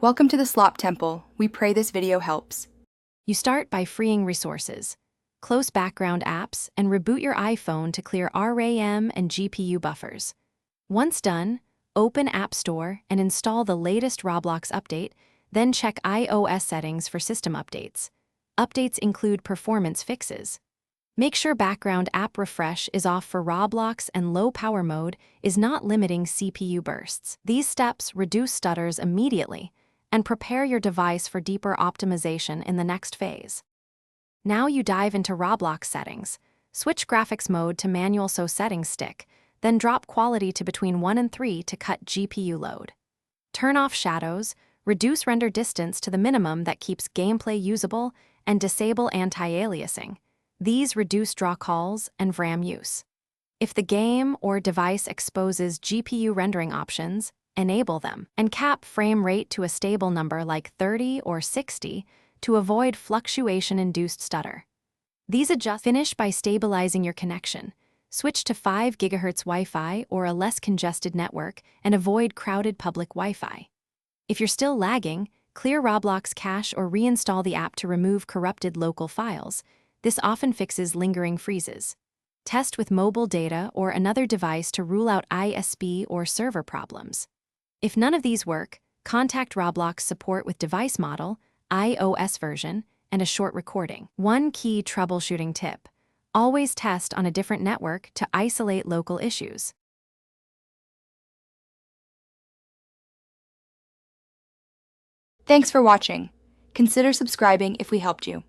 Welcome to the Slop Temple. We pray this video helps. You start by freeing resources. Close background apps and reboot your iPhone to clear RAM and GPU buffers. Once done, open App Store and install the latest Roblox update, then check iOS settings for system updates. Updates include performance fixes. Make sure background app refresh is off for Roblox and low power mode is not limiting CPU bursts. These steps reduce stutters immediately and prepare your device for deeper optimization in the next phase. Now you dive into Roblox settings. Switch graphics mode to manual settings stick, then drop quality to between 1 and 3 to cut GPU load. Turn off shadows, reduce render distance to the minimum that keeps gameplay usable, and disable anti-aliasing. These reduce draw calls and VRAM use. If the game or device exposes GPU rendering options, enable them, and cap frame rate to a stable number like 30 or 60 to avoid fluctuation-induced stutter. These adjust. Finish by stabilizing your connection. Switch to 5 GHz Wi-Fi or a less congested network and avoid crowded public Wi-Fi. If you're still lagging, clear Roblox cache or reinstall the app to remove corrupted local files. This often fixes lingering freezes. Test with mobile data or another device to rule out ISP or server problems. If none of these work, contact Roblox support with device model, iOS version, and a short recording. One key troubleshooting tip: always test on a different network to isolate local issues. Thanks for watching. Consider subscribing if we helped you.